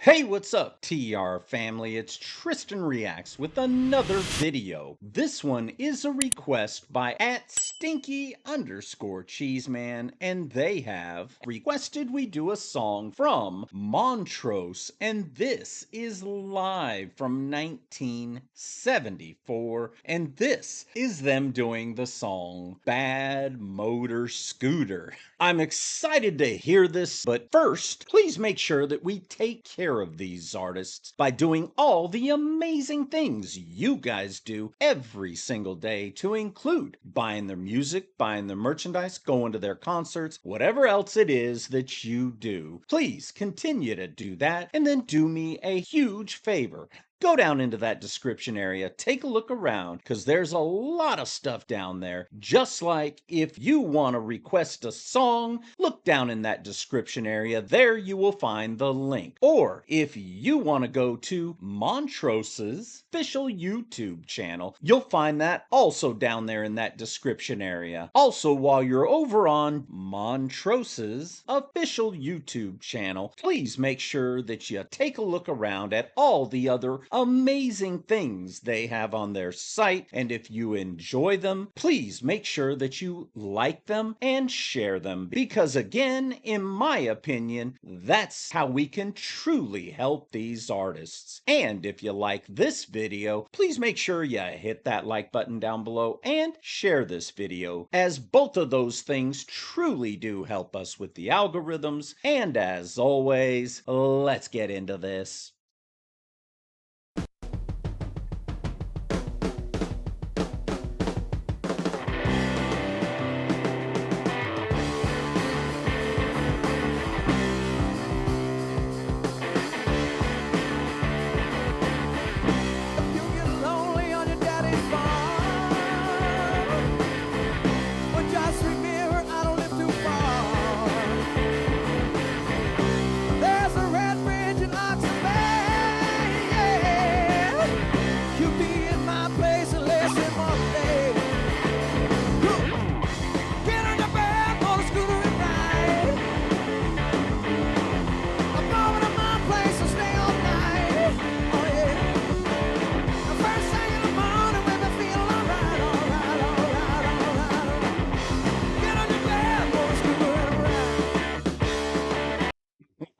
Hey, what's up, TR family? It's Tristan Reacts with another video. This one is a request by @stinky_cheeseman, and they have requested we do a song from Montrose, and this is live from 1974, and this is them doing the song Bad Motor Scooter. I'm excited to hear this, but first, please make sure that we take care of these artists by doing all the amazing things you guys do every single day, to include buying their music, buying their merchandise, going to their concerts, whatever else it is that you do. Please continue to do that, and then do me a huge favor. Go down into that description area, take a look around, because there's a lot of stuff down there. Just like if you want to request a song, look down in that description area. There you will find the link. Or if you want to go to Montrose's official YouTube channel, you'll find that also down there in that description area. Also, while you're over on Montrose's official YouTube channel, please make sure that you take a look around at all the other amazing things they have on their site, and if you enjoy them, please make sure that you like them and share them, because again, in my opinion, that's how we can truly help these artists. And if you like this video, please make sure you hit that like button down below and share this video, as both of those things truly do help us with the algorithms. And as always, let's get into this.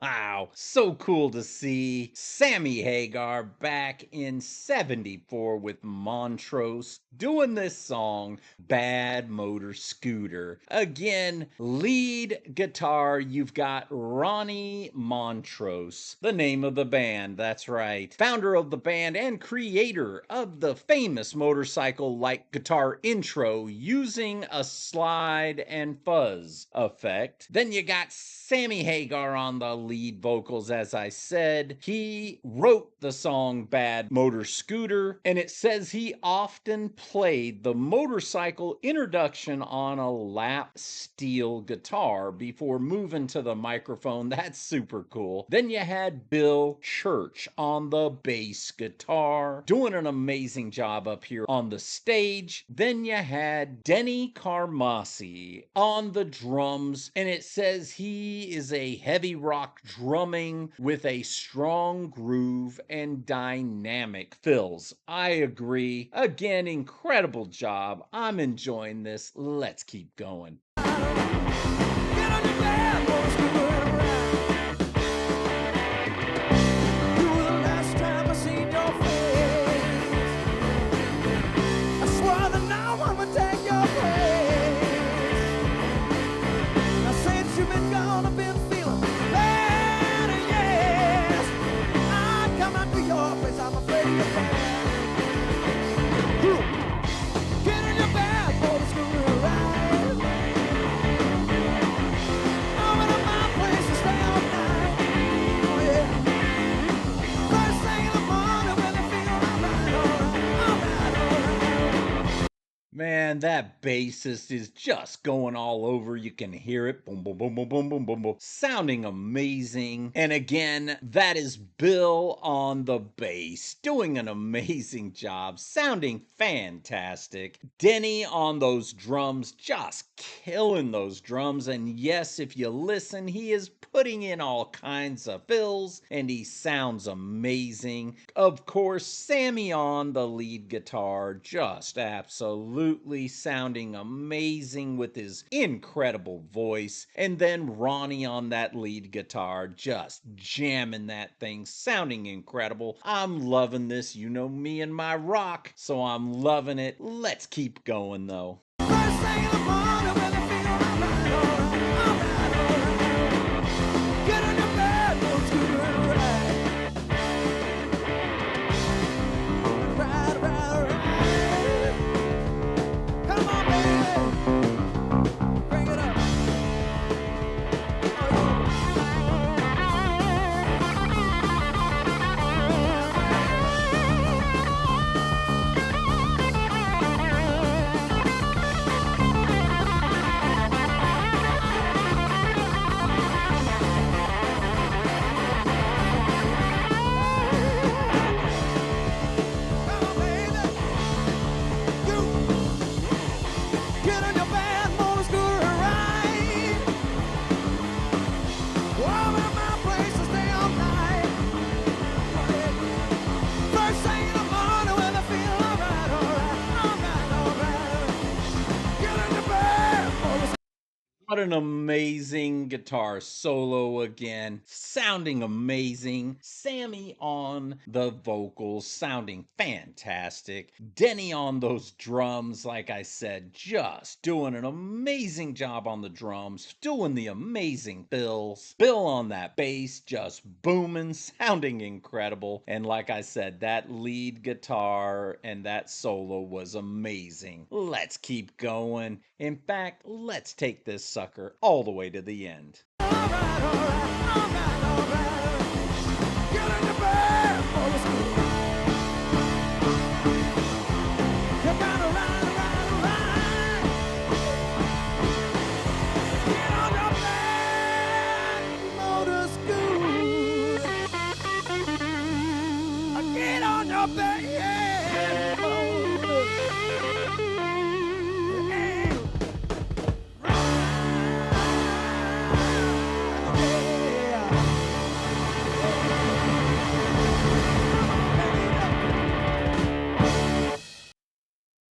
Wow, so cool to see Sammy Hagar back in '74 with Montrose doing this song, Bad Motor Scooter. Again, lead guitar, you've got Ronnie Montrose, the name of the band, that's right. Founder of the band and creator of the famous motorcycle-like guitar intro using a slide and fuzz effect. Then you got Sammy Hagar on the lead vocals, as I said. He wrote the song Bad Motor Scooter, and it says he often played the motorcycle introduction on a lap steel guitar before moving to the microphone. That's super cool. Then you had Bill Church on the bass guitar, doing an amazing job up here on the stage. Then you had Denny Carmassi on the drums, and it says he is a heavy rock drumming with a strong groove and dynamic fills. I agree. Again, incredible job. I'm enjoying this. Let's keep going. Man, that bassist is just going all over. You can hear it. Boom, boom, boom, boom, boom, boom, boom, boom. Sounding amazing. And again, that is Bill on the bass, doing an amazing job, sounding fantastic. Denny on those drums, just killing those drums. And yes, if you listen, he is putting in all kinds of fills and he sounds amazing. Of course, Sammy on the lead guitar, just absolutely sounding amazing with his incredible voice. And then Ronnie on that lead guitar, just jamming that thing, sounding incredible. I'm loving this. You know me and my rock, so I'm loving it. Let's keep going though. First thing in the morning when I feel alright, alright, alright. Get on your bed, motor scooter and ride. Ride, ride, ride. Come on, baby. Bring it up. What an amazing guitar solo again, sounding amazing. Sammy on the vocals, sounding fantastic. Denny on those drums, like I said, just doing an amazing job on the drums, doing the amazing fills. Bill on that bass, just booming, sounding incredible. And like I said, that lead guitar and that solo was amazing. Let's keep going. In fact, let's take this sucker all the way to the end. All right, all right, all right, all right. Get in the bed, motor scooter. You gotta ride, ride, ride. Get on your bed, motor scooter. Get on your bed, yeah, motor.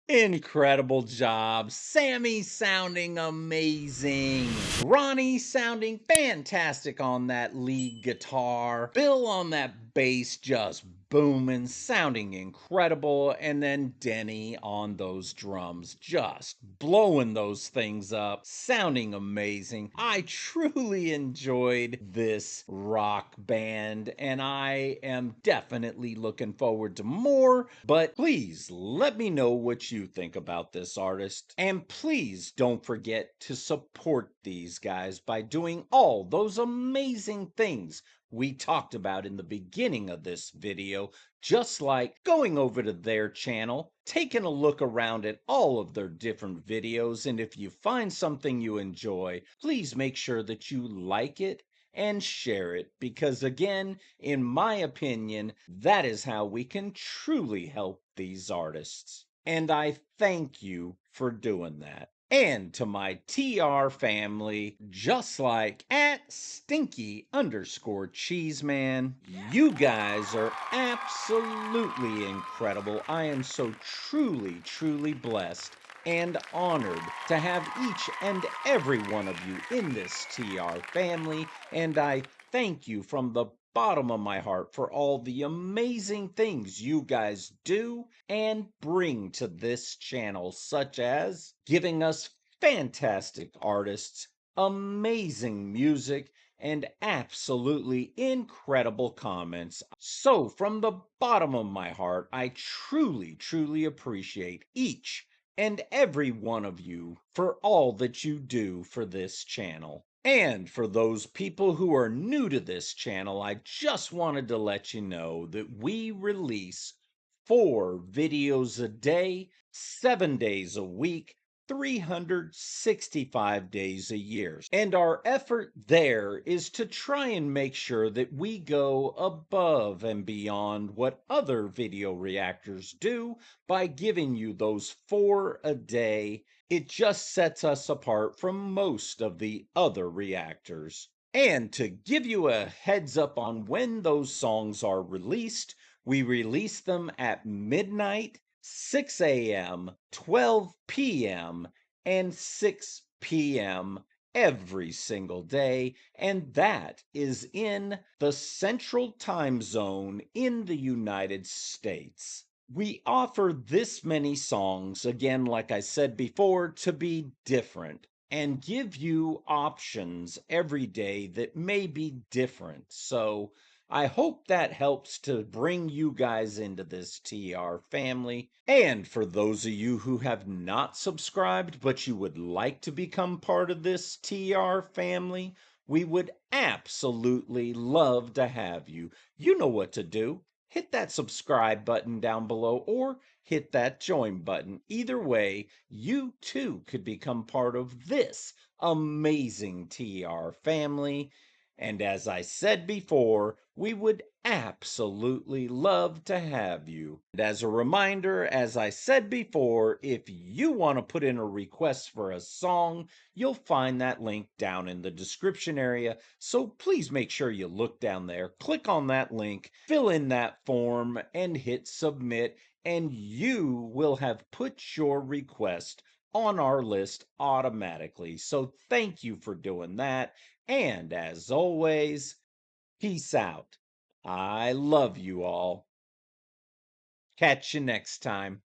Incredible job. Sammy sounding amazing. Ronnie sounding fantastic on that lead guitar. Bill on that bass just booming, sounding incredible. And then Denny on those drums just blowing those things up, sounding amazing. I truly enjoyed this rock band and I am definitely looking forward to more. But please let me know what you think about this artist. And please don't forget to support these guys by doing all those amazing things we talked about in the beginning of this video, just like going over to their channel, taking a look around at all of their different videos, and if you find something you enjoy, please make sure that you like it and share it, because again, in my opinion, that is how we can truly help these artists. And I thank you for doing that. And to my TR family, just like at Stinky_Cheeseman, you guys are absolutely incredible. I am so truly, truly blessed and honored to have each and every one of you in this TR family, and I thank you from the bottom of my heart for all the amazing things you guys do and bring to this channel, such as giving us fantastic artists, amazing music, and absolutely incredible comments. So from the bottom of my heart, I truly, truly appreciate each and every one of you for all that you do for this channel. And for those people who are new to this channel, I just wanted to let you know that we release 4 videos a day, 7 days a week, 365 days a year. And our effort there is to try and make sure that we go above and beyond what other video reactors do by giving you those 4 a day. It just sets us apart from most of the other reactors. And to give you a heads up on when those songs are released, we release them at midnight, 6 a.m., 12 p.m., and 6 p.m. every single day, and that is in the Central Time Zone in the United States. We offer this many songs, again, like I said before, to be different and give you options every day that may be different. So I hope that helps to bring you guys into this TR family. And for those of you who have not subscribed but you would like to become part of this TR family, we would absolutely love to have you. You know what to do. Hit that subscribe button down below or hit that join button. Either way, you too could become part of this amazing TR family. And as I said before, we would absolutely love to have you. And as a reminder, as I said before, if you want to put in a request for a song, you'll find that link down in the description area. So please make sure you look down there, click on that link, fill in that form, and hit submit, and you will have put your request on our list automatically. So thank you for doing that. And as always, peace out. I love you all. Catch you next time.